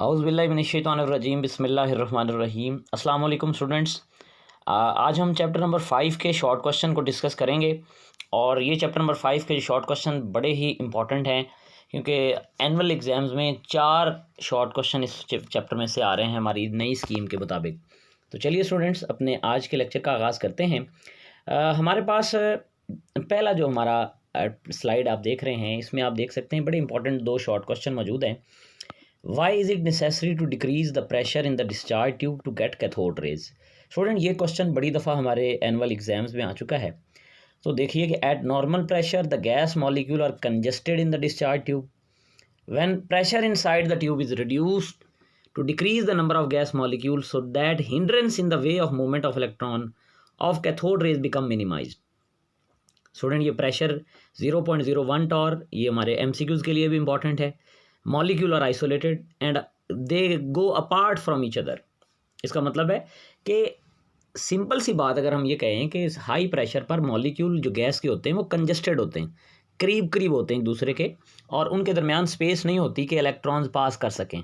औज़ुबिल्लाहिमिनश्शैतानिर्रजीम बिस्मिल्लाहिर्रहमानिर्रहीम। अस्सलाम वालेकुम स्टूडेंट्स। आज हम चैप्टर नंबर 5 के शॉर्ट क्वेश्चन को डिस्कस करेंगे और ये चैप्टर नंबर 5 के शॉर्ट क्वेश्चन बड़े ही इंपॉर्टेंट हैं क्योंकि एनुअल एग्ज़ाम्स में 4 शॉर्ट क्वेश्चन इस चैप्टर में से आ रहे हैं हमारी नई स्कीम के मुताबिक। तो चलिए स्टूडेंट्स अपने आज के लेक्चर का आगाज़ करते हैं। हमारे पास पहला जो हमारा स्लाइड आप देख रहे हैं, इसमें आप देख सकते हैं बड़े इंपॉर्टेंट 2 शॉर्ट क्वेश्चन मौजूद हैं। Why is it necessary to decrease the pressure in the discharge tube to get cathode rays? Student ये क्वेश्चन बड़ी दफ़ा हमारे एनुअल एग्जाम्स में आ चुका है। तो देखिए कि at normal pressure the gas molecule are congested in the discharge tube. When pressure inside the tube is reduced to decrease the number of gas molecules so that hindrance in the way of movement of electron of cathode rays become minimized। Student ये pressure 0.01 torr, ये हमारे MCQs के लिए भी important है। Molecule are isolated and they go apart from each other. इसका मतलब है कि सिंपल सी बात अगर हम ये कहें कि इस हाई प्रेशर पर मॉलिक्यूल जो गैस के होते हैं वो कंजेस्टेड होते हैं, करीब करीब होते हैं एक दूसरे के, और उनके दरमियान स्पेस नहीं होती कि इलेक्ट्रॉन्स पास कर सकें।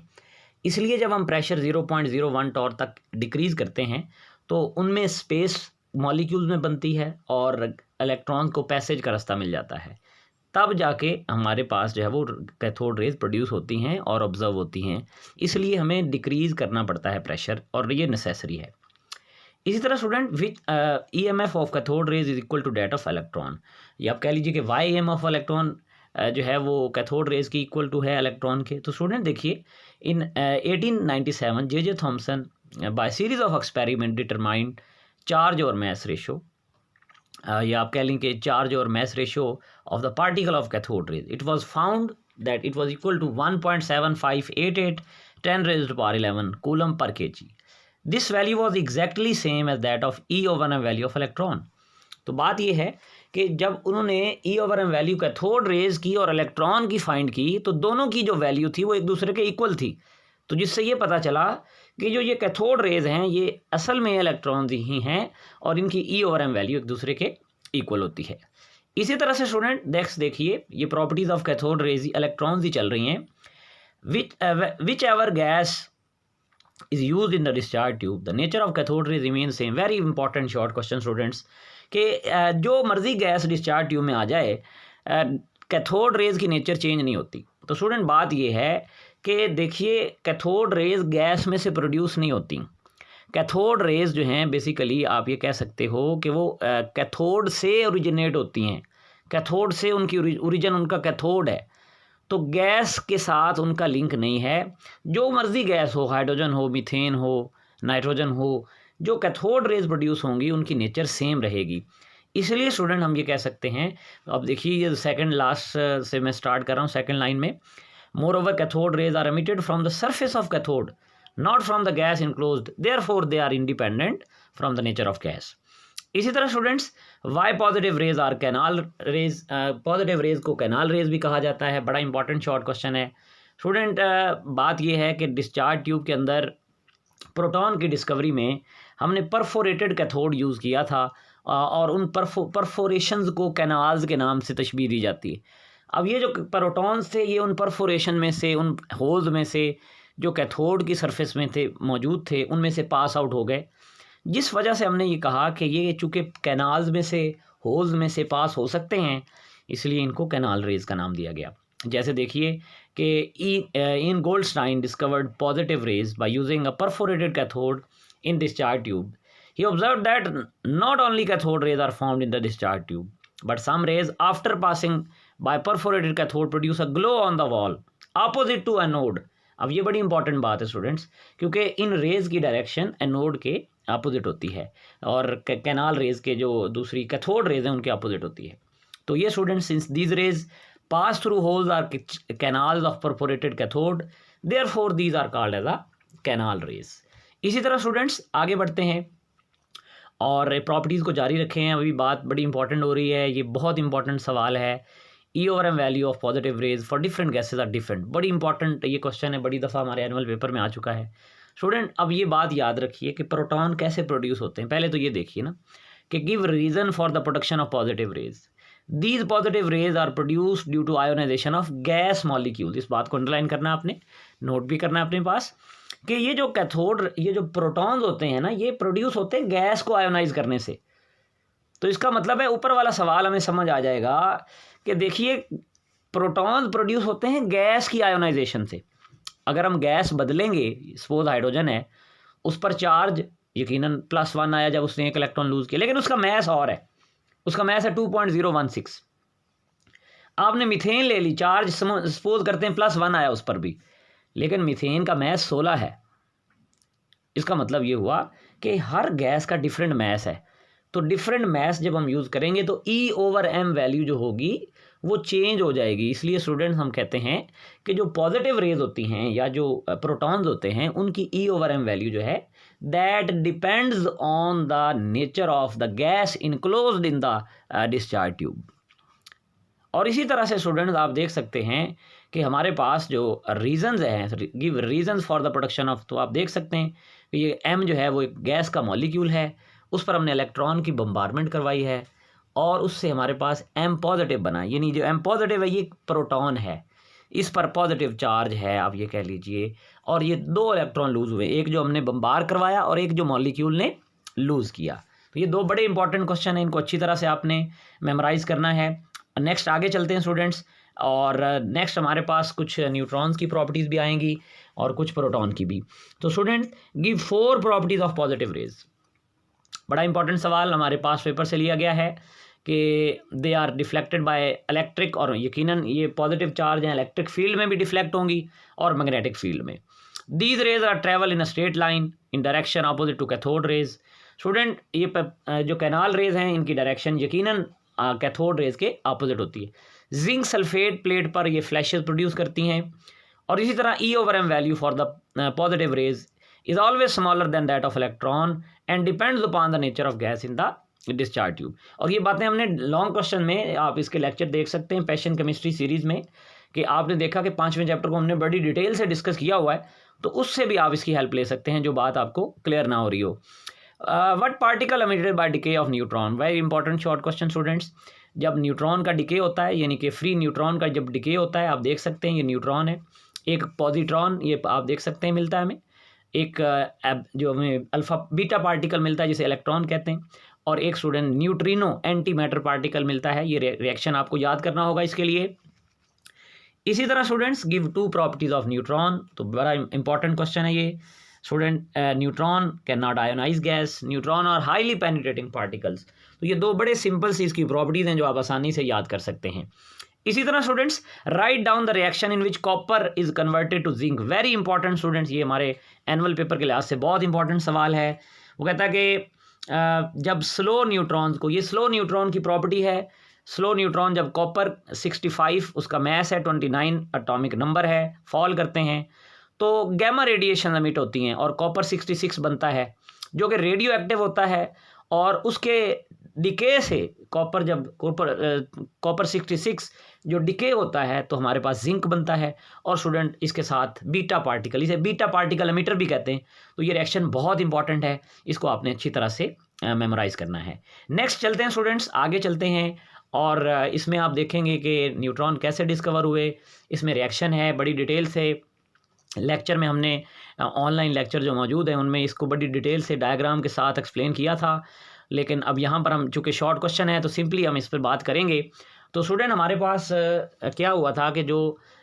इसलिए जब हम प्रेशर 0.01 टॉर तक डिक्रीज़ करते हैं तो उनमें स्पेस मॉलिक्यूल्स में बनती है और इलेक्ट्रॉन को पैसेज का रास्ता मिल जाता है। तब जाके हमारे पास जो है वो कैथोड रेज प्रोड्यूस होती हैं और ऑब्जर्व होती हैं। इसलिए हमें डिक्रीज़ करना पड़ता है प्रेशर और ये नेसेसरी है। इसी तरह student which EMF of cathode rays is equal to that of electron. ये आप कह लीजिए कि वाई EMF ऑफ इलेक्ट्रॉन जो है वो कैथोड रेज की इक्वल टू है इलेक्ट्रॉन के। तो स्टूडेंट देखिए in 1897 J Thomson by series of experiment determined charge और मैस रेशो, या आप कह लें कि चार्ज और mass ratio of the particle of cathode rays. It was found that it was equal to 1.7588 10 raised to power 11 coulomb per kg। This value was exactly same as that of E over M value of electron. तो बात यह है कि जब उन्होंने E over M value cathode rays की और electron की फाइंड की तो दोनों की जो वैल्यू थी वो एक दूसरे के इक्वल थी। तो जिससे ये पता चला कि जो ये कैथोड रेज हैं ये असल में इलेक्ट्रॉन्स ही हैं और इनकी E ओवर एम वैल्यू एक दूसरे के इक्वल होती है। इसी तरह से स्टूडेंट देखिए ये properties of cathode rays electrons ही चल रही हैं। Whichever gas is use in the discharge tube the nature of cathode rays remain same. Very important short question students कि जो मर्जी गैस डिस्चार्ज ट्यूब में आ जाए कैथोड रेज की नेचर चेंज नहीं होती। तो स्टूडेंट बात ये है कि देखिए कैथोड रेज गैस में से प्रोड्यूस नहीं होती। कैथोड रेज जो हैं बेसिकली आप ये कह सकते हो कि वो कैथोड से ओरिजिनेट होती हैं, कैथोड से उनकी ओरिजिन उनका कैथोड है। तो गैस के साथ उनका लिंक नहीं है। जो मर्जी गैस हो, हाइड्रोजन हो, मीथेन हो, नाइट्रोजन हो, जो कैथोड रेज प्रोड्यूस होंगी उनकी नेचर सेम रहेगी। इसलिए स्टूडेंट हम ये कह सकते हैं, अब देखिए ये सेकंड लास्ट से मैं स्टार्ट कर रहा हूँ सेकंड लाइन में। Moreover cathode rays are emitted from the surface of cathode not from the gas enclosed, therefore they are independent from the nature of gas। इसी तरह students why positive rays or canal rays, positive rays को canal rays भी कहा जाता है। बड़ा important short question है student. बात यह है कि डिस्चार्ज ट्यूब के अंदर प्रोटॉन की डिस्कवरी में हमने परफोरेटेड कैथोड यूज़ किया था और उन परफोरेशंस को कैनाल्स के नाम से तशबीह दी जाती है। अब ये जो प्रोटॉन्स थे ये उन परफोरेशन में से, उन होल्स में से जो कैथोड की सरफेस में थे मौजूद थे उनमें से पास आउट हो गए, जिस वजह से हमने ये कहा कि ये चूँकि कैनाल्स में से, होल्स में से पास हो सकते हैं, इसलिए इनको कैनाल रेज का नाम दिया गया। जैसे देखिए कि इन Goldstein discovered positive rays by using a perforated cathode in discharge tube. He observe that not only cathode rays are found in the discharge tube but some rays after passing by perforated cathode produce a glow on the wall opposite to anode. अब ये बड़ी important बात है students क्योंकि इन rays की direction anode के opposite होती है और कैनाल रेज के जो दूसरी कैथोड रेज हैं उनके अपोजिट होती है। तो ये students since these rays pass through holes or canals of perforated cathode therefore these are called as a canal rays. इसी तरह स्टूडेंट्स आगे बढ़ते हैं और प्रॉपर्टीज़ को जारी रखे हैं। अभी बात बड़ी इंपॉर्टेंट हो रही है, ये बहुत इंपॉर्टेंट सवाल है। E over M value of positive rays for different gases are different. बड़ी इंपॉर्टेंट ये क्वेश्चन है, बड़ी दफ़ा हमारे एनुअल पेपर में आ चुका है। स्टूडेंट अब ये बात याद रखिए कि प्रोटॉन कैसे प्रोड्यूस होते हैं। पहले तो ये देखिए ना कि give reason for the production of positive rays. These positive rays are produced due to ionisation of gas molecule. इस बात को अंडरलाइन करना है आपने, नोट भी करना है अपने पास कि ये जो कैथोड, ये जो प्रोटॉन्स होते हैं ना, ये प्रोड्यूस होते हैं गैस को आयोनाइज करने से। तो इसका मतलब है ऊपर वाला सवाल हमें समझ आ जाएगा कि देखिए प्रोटॉन्स प्रोड्यूस होते हैं गैस की आयोनाइजेशन से। अगर हम गैस बदलेंगे, सपोज हाइड्रोजन है, उस पर चार्ज यकीनन +1 आया जब उसने एक इलेक्ट्रॉन लूज किया, लेकिन उसका मैस और है, उसका मैस है 2.016। आपने मीथेन ले ली, चार्ज सपोज करते हैं +1 आया उस पर भी, लेकिन मीथेन का मैस 16 है। इसका मतलब ये हुआ कि हर गैस का डिफरेंट मैस है। तो डिफरेंट मैस जब हम यूज़ करेंगे तो E/m वैल्यू जो होगी वो चेंज हो जाएगी। इसलिए स्टूडेंट्स हम कहते हैं कि जो पॉजिटिव रेज होती हैं या जो प्रोटॉन्स होते हैं उनकी E/m वैल्यू जो है that depends on the nature of the gas enclosed in the discharge tube. और इसी तरह से स्टूडेंट्स आप देख सकते हैं कि हमारे पास जो रीजंस हैं, give reasons for the production of, तो आप देख सकते हैं कि ये M जो है वो एक गैस का मॉलिक्यूल है, उस पर हमने इलेक्ट्रॉन की बम्बारमेंट करवाई है और उससे हमारे पास M पॉजिटिव बना। यानी जो M पॉजिटिव है ये प्रोटॉन है, इस पर पॉजिटिव चार्ज है आप ये कह लीजिए, और ये 2 इलेक्ट्रॉन लूज हुए, एक जो हमने बम्बार करवाया और एक जो मॉलिक्यूल ने लूज़ किया। तो ये 2 बड़े इंपॉर्टेंट क्वेश्चन हैं, इनको अच्छी तरह से आपने मेमोराइज़ करना है। नेक्स्ट आगे चलते हैं स्टूडेंट्स, और नेक्स्ट हमारे पास कुछ न्यूट्रॉन्स की प्रॉपर्टीज़ भी आएंगी और कुछ प्रोटॉन की भी। तो student give 4 properties of positive rays. बड़ा इंपॉर्टेंट सवाल हमारे पास पेपर से लिया गया है कि they are deflected by electric, और यकीनन ये पॉजिटिव चार्ज हैं इलेक्ट्रिक फील्ड में भी डिफ्लेक्ट होंगी और मैग्नेटिक फील्ड में। These rays are travel in a straight line in direction opposite to cathode rays. Student ये जो कैनाल रेज हैं इनकी डायरेक्शन यकीनन कैथोड रेज के अपोजिट होती है। जिंक सल्फेट प्लेट पर ये फ्लैशेस प्रोड्यूस करती हैं। और इसी तरह E/m value for the positive raise is always smaller than that of electron and depends upon the nature of gas in the discharge tube। और ये बातें हमने लॉन्ग क्वेश्चन में, आप इसके लेक्चर देख सकते हैं पैशन केमिस्ट्री सीरीज़ में, कि आपने देखा कि 5वें चैप्टर को हमने बड़ी डिटेल से डिस्कस किया हुआ है, तो उससे भी आप इसकी हेल्प ले सकते हैं जो बात आपको क्लियर ना हो रही हो। What particle emitted by decay of neutron, very important short question students. जब न्यूट्रॉन का डिके होता है, यानी कि फ्री न्यूट्रॉन का जब डिके होता है, आप देख सकते हैं ये न्यूट्रॉन है, एक पॉजिट्रॉन ये आप देख सकते हैं मिलता है हमें, एक जो हमें अल्फा बीटा पार्टिकल मिलता है जिसे इलेक्ट्रॉन कहते हैं, और एक student neutrino anti matter particle मिलता है। ये रिएक्शन आपको याद करना होगा इसके लिए। इसी तरह students give 2 properties of neutron, तो बड़ा इंपॉर्टेंट क्वेश्चन है ये student. Neutron can not ionise gas, neutron are highly penetrating particles. तो ये 2 बड़े सिंपल सी इसकी प्रॉपर्टीज़ हैं जो आप आसानी से याद कर सकते हैं। इसी तरह students write down the reaction in which copper is converted to zinc. Very important students, ये हमारे एनुअल पेपर के लिहाज से बहुत इंपॉर्टेंट सवाल है। वो कहता है कि जब स्लो न्यूट्रॉन्स को, ये स्लो न्यूट्रॉन की प्रॉपर्टी है, स्लो न्यूट्रॉन जब कॉपर 65 उसका मैस है, 29 एटॉमिक नंबर है, फॉल करते हैं तो गैमा रेडिएशन एमिट होती हैं और कॉपर 66 बनता है जो कि रेडियो एक्टिव होता है, और उसके डिके से कॉपर 66 जो डिके होता है तो हमारे पास जिंक बनता है, और स्टूडेंट इसके साथ बीटा पार्टिकल, इसे बीटा पार्टिकल एमिटर भी कहते हैं। तो ये रिएक्शन बहुत इंपॉर्टेंट है, इसको आपने अच्छी तरह से मेमोराइज करना है। नेक्स्ट चलते हैं स्टूडेंट्स, आगे चलते हैं, और इसमें आप देखेंगे कि न्यूट्रॉन कैसे डिस्कवर हुए, इसमें रिएक्शन है बड़ी डिटेल से। लेक्चर में हमने ऑनलाइन लेक्चर जो मौजूद है उनमें इसको बड़ी डिटेल से डायग्राम के साथ एक्सप्लेन किया था, लेकिन अब यहाँ पर हम चूँकि शॉर्ट क्वेश्चन है तो सिंपली हम इस पर बात करेंगे। तो स्टूडेंट हमारे पास क्या हुआ था कि जो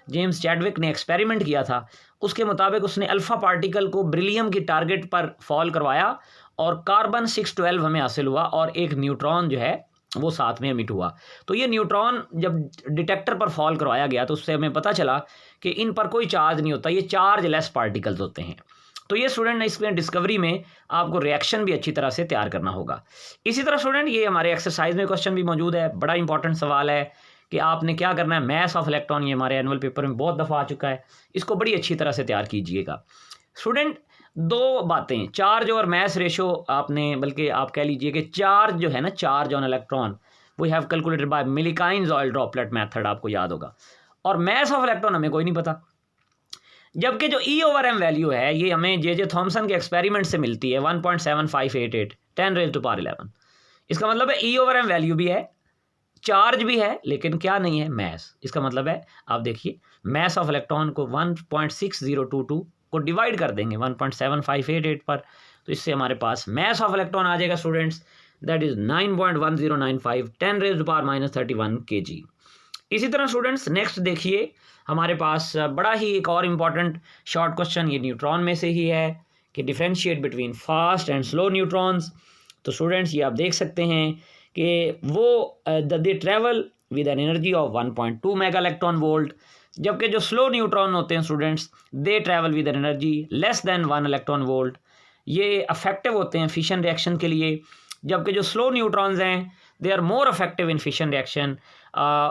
जेम्स चैडविक ने एक्सपेरिमेंट किया था उसके मुताबिक उसने अल्फ़ा पार्टिकल को ब्रिलियम की टारगेट पर फॉल करवाया और कार्बन 612 हमें हासिल हुआ, और एक न्यूट्रॉन जो है वो साथ में एमिट हुआ। तो ये न्यूट्रॉन जब डिटेक्टर पर फॉल करवाया गया तो उससे हमें पता चला कि इन पर कोई चार्ज नहीं होता, ये चार्ज लेस पार्टिकल्स होते हैं। तो ये स्टूडेंट इसमें डिस्कवरी में आपको रिएक्शन भी अच्छी तरह से तैयार करना होगा। इसी तरह स्टूडेंट ये हमारे एक्सरसाइज में क्वेश्चन भी मौजूद है, बड़ा इंपॉर्टेंट सवाल है कि आपने क्या करना है, मैस ऑफ इलेक्ट्रॉन, ये हमारे एनुअल पेपर में बहुत दफ़ा आ चुका है, इसको बड़ी अच्छी तरह से तैयार कीजिएगा। स्टूडेंट 2 बातें, चार्ज और मैस रेशो आपने, बल्कि आप कह लीजिए कि चार्ज जो है ना, charge on electron we have calculated by Millikan's oil droplet method, आपको याद होगा, और मैस ऑफ इलेक्ट्रॉन हमें कोई नहीं पता। जबकि जो E/m वैल्यू है ये हमें जे थॉमसन के एक्सपेरिमेंट से मिलती है 1.7588 10 raised to power 11। इसका मतलब है E/m वैल्यू भी है, चार्ज भी है लेकिन क्या नहीं है, मैस। इसका मतलब है आप देखिए मैस ऑफ इलेक्ट्रॉन को 1.6022 को डिवाइड कर देंगे 1.7588 पर, तो इससे हमारे पास मैस ऑफ इलेक्ट्रॉन आ जाएगा स्टूडेंट्स, दैट इज 9.1095 10⁻31 kg। इसी तरह स्टूडेंट्स नेक्स्ट देखिए हमारे पास बड़ा ही एक और इम्पॉर्टेंट शॉर्ट क्वेश्चन ये न्यूट्रॉन में से ही है कि differentiate between fast and slow neutrons. तो स्टूडेंट्स ये आप देख सकते हैं कि वो they travel with an energy of 1.2 mega electron volt, जबकि जो स्लो न्यूट्रॉन होते हैं students they travel with an energy less than 1 electron volt. ये अफेक्टिव होते हैं फिशन रिएक्शन के लिए, जबकि जो स्लो न्यूट्रॉन्स हैं they are more effective in fission reaction.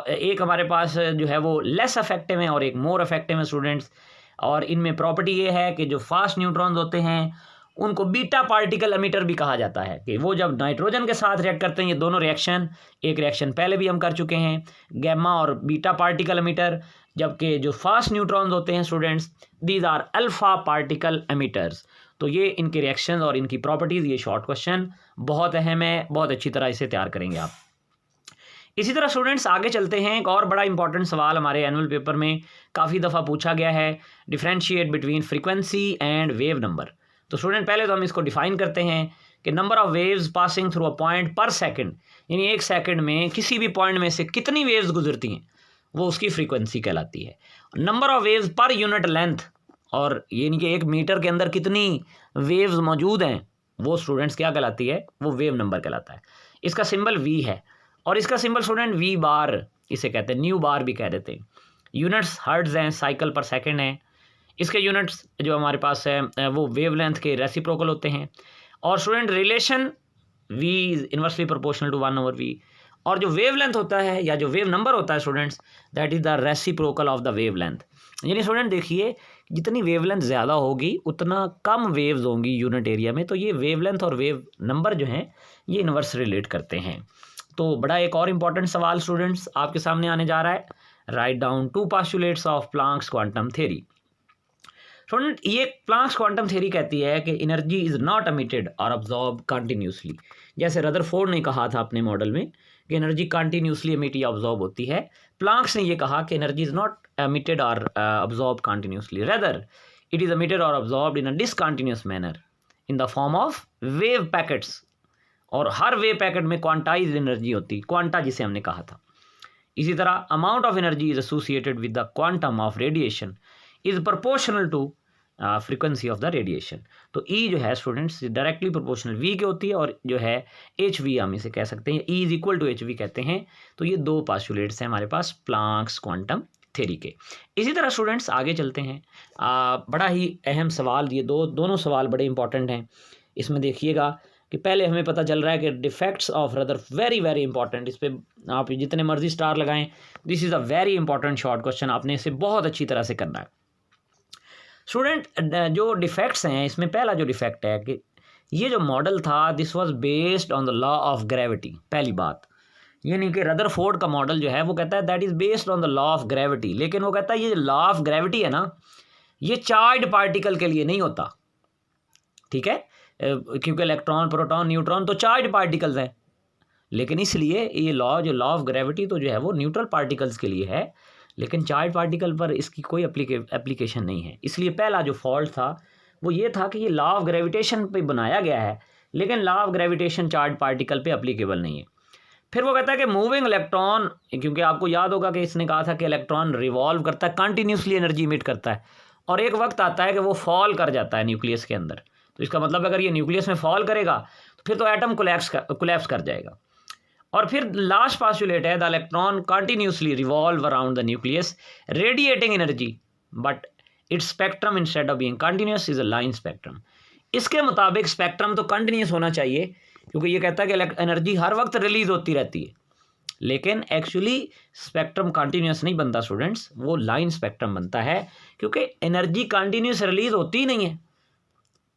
एक हमारे पास जो है वो लेस अफेक्टिव है और एक मोर अफेक्टिव है स्टूडेंट्स। और इनमें प्रॉपर्टी ये है कि जो फास्ट न्यूट्रॉन्स होते हैं उनको बीटा पार्टिकल एमिटर भी कहा जाता है, कि वो जब नाइट्रोजन के साथ रिएक्ट करते हैं, ये दोनों रिएक्शन, एक रिएक्शन पहले भी हम कर चुके हैं, गैमा और बीटा पार्टिकल एमिटर, जबकि जो फास्ट न्यूट्रॉन्स होते हैं students these are alpha particle emitters. तो ये इनके रिएक्शन और इनकी प्रॉपर्टीज़, ये शॉर्ट क्वेश्चन बहुत अहम है, बहुत अच्छी तरह इसे तैयार करेंगे आप। इसी तरह स्टूडेंट्स आगे चलते हैं, एक और बड़ा इंपॉर्टेंट सवाल हमारे एनुअल पेपर में काफ़ी दफ़ा पूछा गया है, differentiate between frequency and wave number. तो स्टूडेंट पहले तो हम इसको डिफाइन करते हैं कि number of waves passing through a point पर सेकंड, यानी एक सेकंड में किसी भी पॉइंट में से कितनी वेव्स गुजरती हैं वो उसकी फ्रीक्वेंसी कहलाती है। Number of waves per unit length, और यानी कि एक मीटर के अंदर कितनी वेव्स मौजूद हैं वो स्टूडेंट्स क्या कहलाती है, वो वेव नंबर कहलाता है। इसका सिंबल वी है और इसका सिंबल स्टूडेंट वी बार इसे कहते हैं, न्यू बार भी कह देते हैं। यूनिट्स हर्ट्ज हैं, साइकिल पर सेकंड हैं। इसके यूनिट्स जो हमारे पास है वो वेवलेंथ के रेसिप्रोकल होते हैं। और student relation v is inversely proportional to 1/v। और जो वेवलेंथ होता है या जो वेव नंबर होता है students that is the reciprocal of the wavelength. यानी स्टूडेंट देखिए जितनी वेवलेंथ ज़्यादा होगी उतना कम वेव्स होंगी यूनिट एरिया में, तो ये वेवलेंथ और वेव नंबर जो हैं ये इनवर्स रिलेट करते हैं। तो बड़ा एक और इम्पॉर्टेंट सवाल स्टूडेंट्स आपके सामने आने जा रहा है, write down 2 postulates of Planck's quantum theory. Student ये प्लांक्स क्वांटम थ्योरी कहती है कि एनर्जी इज नॉट एमिटेड और अब्जॉर्ब कंटिन्यूसली। जैसे रदरफोर्ड ने कहा था अपने मॉडल में कि एनर्जी कंटिन्यूसली एमिट या अब्जॉर्ब होती है, प्लांक्स ने ये कहा कि एनर्जी इज नॉट एमिटेड और absorb continuously, rather it is emitted और absorbed in a discontinuous manner in the form of wave packets. और हर वेव पैकेट में क्वांटाइज्ड एनर्जी होती, क्वांटा जिसे हमने कहा था। इसी तरह amount of energy is associated with the quantum of radiation is proportional to frequency of the radiation. तो ई जो है स्टूडेंट्स डायरेक्टली प्रोपोर्शनल वी की होती है और जो है एच वी हम इसे कह सकते हैं, E is equal to H V कहते हैं। तो ये 2 पोस्टुलेट्स हैं हमारे पास प्लांक्स क्वांटम थ्योरी के। इसी तरह स्टूडेंट्स आगे चलते हैं, बड़ा ही अहम सवाल, ये दोनों सवाल बड़े इंपॉर्टेंट हैं। इसमें देखिएगा कि पहले हमें पता चल रहा है कि defects of rather very very important, इस पर आप जितने मर्जी स्टार लगाएं, this is a very important short question, आपने इसे बहुत अच्छी तरह से करना है। स्टूडेंट जो डिफेक्ट्स हैं इसमें पहला जो डिफेक्ट है कि ये जो मॉडल था this was based on the law of gravity. पहली बात यानी कि रदरफोर्ड का मॉडल जो है वो कहता है that is based on the law of gravity, लेकिन वो कहता है ये लॉ ऑफ ग्रेविटी है ना ये चार्ज पार्टिकल के लिए नहीं होता, ठीक है, क्योंकि इलेक्ट्रॉन प्रोटॉन न्यूट्रॉन तो चार्ज पार्टिकल्स हैं, लेकिन इसलिए ये लॉ ऑफ ग्रेविटी तो जो है वो न्यूट्रल पार्टिकल्स के लिए है, लेकिन चार्ज पार्टिकल पर इसकी कोई एप्लीकेशन नहीं है। इसलिए पहला जो फॉल्ट था वो ये था कि ये लॉ ऑफ ग्रेविटेशन पे बनाया गया है लेकिन law of gravitation charge particle पे एप्लीकेबल नहीं है। फिर वो कहता है कि मूविंग इलेक्ट्रॉन, क्योंकि आपको याद होगा कि इसने कहा था कि इलेक्ट्रॉन रिवॉल्व करता है, कंटिन्यूसली एनर्जी इमिट करता है, और एक वक्त आता है कि वो फॉल कर जाता है न्यूक्लियस के अंदर। तो इसका मतलब अगर ये न्यूक्लियस में फॉल करेगा तो फिर तो एटम कोलैप्स कर जाएगा। और फिर लास्ट पोस्टुलेट है the electron continuously revolve around the nucleus radiating energy but it's spectrum instead of being continuous is a line spectrum. इसके मुताबिक स्पेक्ट्रम तो कंटिन्यूस होना चाहिए क्योंकि ये कहता है कि एनर्जी हर वक्त रिलीज होती रहती है, लेकिन एक्चुअली स्पेक्ट्रम कंटिन्यूस नहीं बनता स्टूडेंट्स, वो लाइन स्पेक्ट्रम बनता है क्योंकि एनर्जी कंटिन्यूस रिलीज होती ही नहीं है,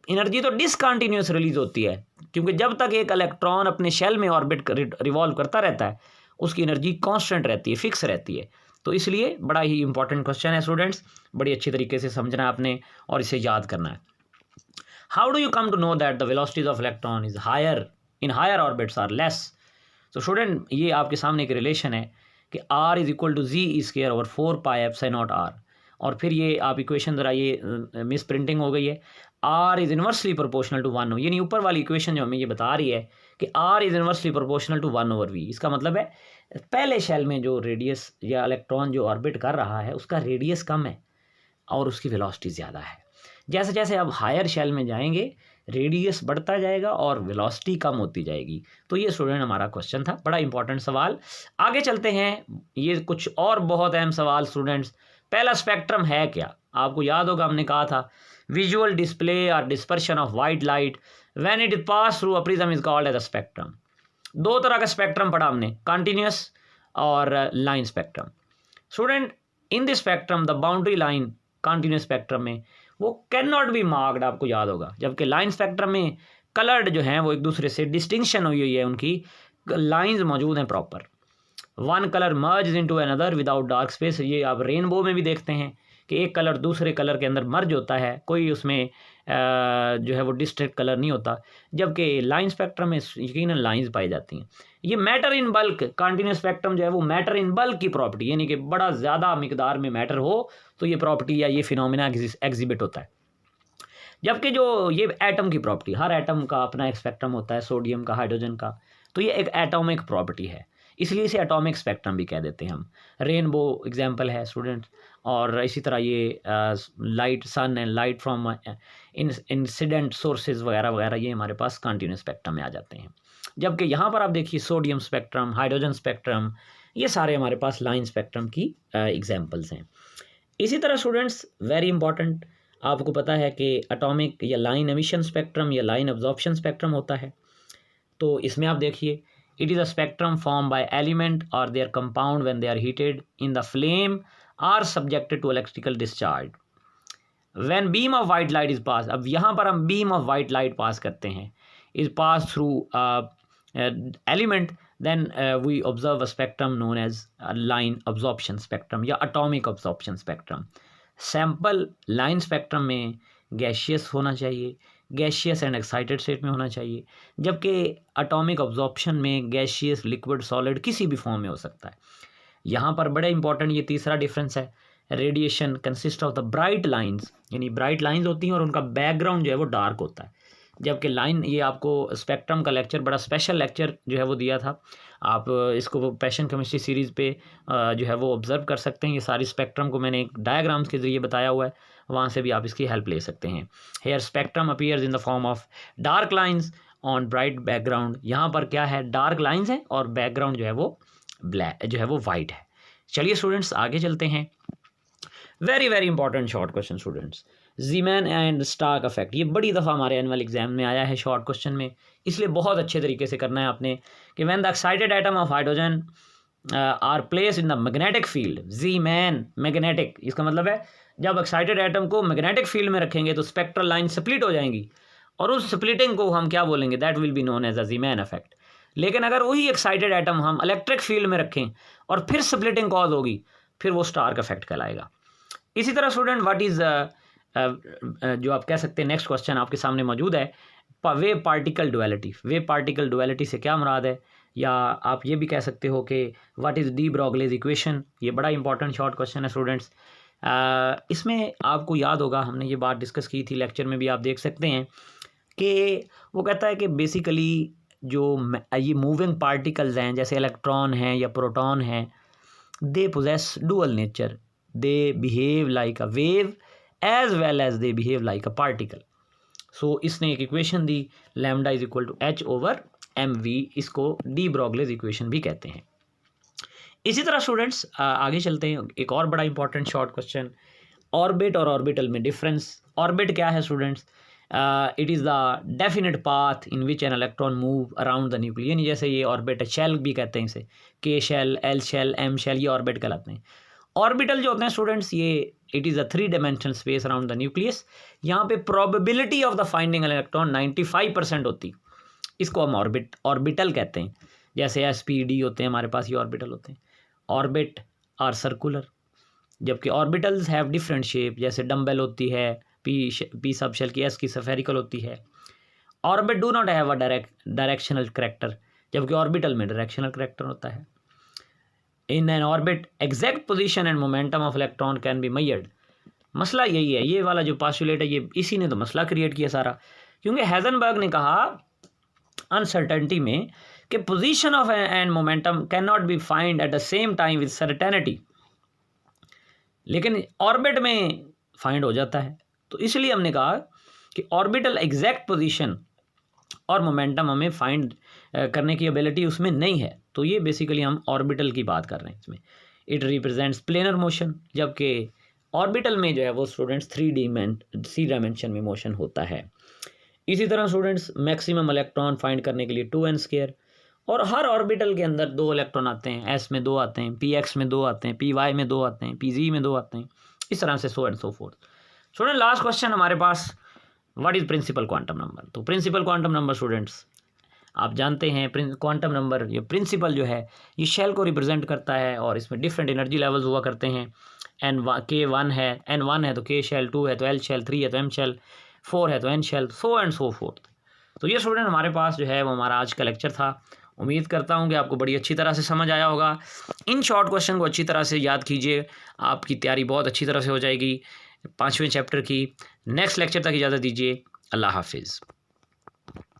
एनर्जी तो डिसकंटिन्यूस रिलीज होती है, क्योंकि जब तक एक इलेक्ट्रॉन अपने शेल में ऑर्बिट रिवॉल्व करता रहता है उसकी एनर्जी कांस्टेंट रहती है, फिक्स रहती है। तो इसलिए बड़ा ही इंपॉर्टेंट क्वेश्चन है स्टूडेंट्स, बड़ी अच्छी तरीके से समझना है आपने और इसे याद करना है। How do you come to know that the velocities of electron is higher in higher orbits are less. तो स्टूडेंट ये आपके सामने एक रिलेशन है कि r is equal to G square over 4 pi epsilon naught r, और फिर ये आप इक्वेशन ज़रा ये मिस प्रिंटिंग हो गई है, r is inversely proportional to 1, यानी ऊपर वाली इक्वेशन जो हमें ये बता रही है कि r is inversely proportional to 1/v। इसका मतलब है पहले शेल में जो रेडियस या इलेक्ट्रॉन जो ऑर्बिट कर रहा है उसका रेडियस कम है और उसकी वेलोसिटी ज़्यादा है। जैसे जैसे अब हायर शेल में जाएंगे रेडियस बढ़ता जाएगा और वेलोसिटी कम होती जाएगी। तो ये स्टूडेंट हमारा क्वेश्चन था, बड़ा इंपॉर्टेंट सवाल। आगे चलते हैं, ये कुछ और बहुत अहम सवाल स्टूडेंट्स। पहला स्पेक्ट्रम है क्या? आपको याद होगा हमने कहा था विजुअल डिस्प्ले और dispersion of white light when it pass through a prism is called as a spectrum. दो तरह का स्पेक्ट्रम पढ़ा हमने, कंटिन्यूस और line spectrum. Student in this spectrum the boundary line continuous spectrum में वो कैन नॉट बी मार्क्ड, आपको याद होगा, जबकि लाइन स्पेक्ट्रम में कलर्ड जो हैं वो एक दूसरे से डिस्टिंक्शन हुई हुई है, उनकी लाइंस मौजूद हैं proper. One colour merge into another without dark space. ये आप रेनबो में भी देखते हैं कि एक कलर दूसरे कलर के अंदर मर्ज होता है, कोई उसमें जो है वो डिस्ट्रैक्ट कलर नहीं होता, जबकि लाइन स्पेक्ट्रम में यकीनन लाइंस पाई जाती हैं। ये matter in bulk, continuous spectrum जो है वो मैटर इन बल्क की प्रॉपर्टी, यानी कि बड़ा ज़्यादा मिकदार में मैटर हो तो ये प्रॉपर्टी या ये फिनोमिना एग्जिबिट होता है। जबकि जो ये एटम की प्रॉपर्टी, हर एटम का अपना एक स्पेक्ट्रम होता है, सोडियम का, हाइड्रोजन का, तो ये एक एटॉमिक प्रॉपर्टी है, इसलिए इसे एटॉमिक स्पेक्ट्रम भी कह देते हैं हम। रेनबो एग्जांपल है स्टूडेंट्स, और इसी तरह ये light sun and light from incident sources वगैरह वगैरह, ये हमारे पास कंटिन्यूस स्पेक्ट्रम में आ जाते हैं। जबकि यहाँ पर आप देखिए सोडियम स्पेक्ट्रम, हाइड्रोजन स्पेक्ट्रम, ये सारे हमारे पास लाइन स्पेक्ट्रम की एग्जाम्पल्स हैं। इसी तरह स्टूडेंट्स वेरी इंपॉर्टेंट, आपको पता है कि एटॉमिक या लाइन एमिशन स्पेक्ट्रम या लाइन अब्जॉर्प्शन स्पेक्ट्रम होता है। तो इसमें आप देखिए it is a spectrum formed by element or their compound when they are heated in the flame are subjected to electrical discharge when beam of white light is passed। अब यहाँ पर हम beam of white light pass करते हैं, is passed through element, then we observe a spectrum known as line absorption spectrum या atomic absorption spectrum। Sample line spectrum में gaseous होना चाहिए, गैशियस एंड एक्साइटेड स्टेट में होना चाहिए, जबकि एटॉमिक अब्जॉर्प्शन में गैशियस, लिक्विड, सॉलिड किसी भी फॉर्म में हो सकता है। यहाँ पर बड़ा इंपॉर्टेंट ये तीसरा डिफरेंस है, radiation consist of the bright lines, यानी ब्राइट लाइंस होती हैं और उनका बैकग्राउंड जो है वो डार्क होता है, जबकि लाइन, ये आपको स्पेक्ट्रम का लेक्चर, बड़ा स्पेशल लेक्चर जो है वो दिया था, आप इसको पैशन केमिस्ट्री सीरीज़ पे जो है वो ऑब्जर्व कर सकते हैं। ये सारी स्पेक्ट्रम को मैंने एक डायग्राम्स के ज़रिए बताया हुआ है, वहाँ से भी आप इसकी हेल्प ले सकते हैं। Here spectrum appears in the form of dark lines on bright background. यहाँ पर क्या है, डार्क लाइंस हैं और बैकग्राउंड जो है वो ब्लैक जो है वो वाइट है। चलिए स्टूडेंट्स आगे चलते हैं। Very very important short question students, Zeeman and Stark effect, ये बड़ी दफ़ा हमारे एनुअल एग्जाम में आया है शॉर्ट क्वेश्चन में, इसलिए बहुत अच्छे तरीके से करना है आपने कि when the excited atom of hydrogen are place in the magnetic field, Zeeman magnetic, इसका मतलब है जब एक्साइटेड एटम को मैग्नेटिक फील्ड में रखेंगे तो स्पेक्ट्रल लाइन स्प्लिट हो जाएंगी और उस स्प्लिटिंग को हम क्या बोलेंगे, that will be known as a Zeeman effect. लेकिन अगर वही एक्साइटेड एटम हम इलेक्ट्रिक फील्ड में रखें और फिर स्प्लिटिंग कॉज होगी, फिर वो स्टार्क इफेक्ट कहलाएगा। इसी तरह स्टूडेंट व्हाट इज़ जो आप कह सकते हैं नेक्स्ट क्वेश्चन आपके सामने मौजूद है, wave particle duality. Wave particle duality से क्या मुराद है, या आप ये भी कह सकते हो कि what is D Broglie's equation. ये बड़ा इंपॉर्टेंट शॉर्ट क्वेश्चन है स्टूडेंट्स। इसमें आपको याद होगा हमने ये बात डिस्कस की थी लेक्चर में भी, आप देख सकते हैं कि वो कहता है कि बेसिकली जो ये मूविंग पार्टिकल्स हैं जैसे इलेक्ट्रॉन हैं या प्रोटॉन हैं, they possess dual nature, they behave like a wave as well as they behave like a particle. So इसने एक इक्वेशन दी, lambda is equal to H over M V, इसको de Broglie's equation भी कहते हैं। इसी तरह स्टूडेंट्स आगे चलते हैं, एक और बड़ा इंपॉर्टेंट शॉर्ट क्वेश्चन, ऑर्बिट और ऑर्बिटल में डिफरेंस। ऑर्बिट क्या है students, it is the definite path in which an electron move around the nucleus, यानी जैसे ये ऑर्बिट है, शेल भी कहते हैं इसे, K shell, L shell, M shell, ये ऑर्बिट कहलाते हैं। ऑर्बिटल जो होते हैं स्टूडेंट्स, ये it is a 3 dimensional space around the nucleus. यहाँ पे probability of the finding electron 95% होती, इसको हम ऑर्बिटल कहते हैं। जैसे एसपीडी होते हैं हमारे पास, ये ऑर्बिटल होते हैं। ऑर्बिट आर सर्कुलर, जबकि ऑर्बिटल्स हैव डिफरेंट शेप, जैसे डम्बेल होती है, पी सब शेल की, एस की स्फेरिकल होती है। Orbit do not have a directional character, जबकि ऑर्बिटल में डायरेक्शनल करैक्टर होता है। In an orbit exact position and momentum of electron can be measured. मसला यही है, ये वाला जो पास्टुलेट है ये इसी ने तो मसला क्रिएट किया सारा, क्योंकि हेजनबर्ग ने कहा अनसर्टेनिटी में कि position of and momentum can not be find at the same time with certainty, लेकिन ऑर्बिट में फाइंड हो जाता है। तो इसलिए हमने कहा कि ऑर्बिटल एग्जैक्ट पोजीशन और मोमेंटम हमें फाइंड करने की एबिलिटी उसमें नहीं है। तो ये बेसिकली हम ऑर्बिटल की बात कर रहे हैं इसमें। इट रिप्रेजेंट्स प्लेनर मोशन, जबकि ऑर्बिटल में जो है वो स्टूडेंट्स 3 डायमेंशन में मोशन होता है। इसी तरह स्टूडेंट्स मैक्सिमम इलेक्ट्रॉन फाइंड करने के लिए 2n², और हर ऑर्बिटल के अंदर 2 इलेक्ट्रॉन आते हैं, s में 2 आते हैं, px में 2 आते हैं, py में 2 आते हैं, pz में 2 आते हैं, इस तरह से so and so forth. Student last question हमारे पास, what is principal quantum number. तो प्रिंसिपल क्वांटम नंबर स्टूडेंट्स आप जानते हैं, क्वांटम नंबर ये प्रिंसिपल जो है ये शेल को रिप्रेजेंट करता है, और इसमें डिफरेंट एनर्जी लेवल्स हुआ करते हैं। k1 है, n1 है तो k शेल, 2 है तो l शेल, 3 है तो m शेल, 4 है तो n shell, so and so fourth. तो ये स्टूडेंट हमारे पास जो है वो हमारा आज का लेक्चर था। उम्मीद करता हूँ कि आपको बड़ी अच्छी तरह से समझ आया होगा। इन शॉर्ट क्वेश्चन को अच्छी तरह से याद कीजिए, आपकी तैयारी बहुत अच्छी तरह से हो जाएगी 5वें चैप्टर की। नेक्स्ट लेक्चर तक इजाज़त दीजिए। अल्लाह हाफिज़।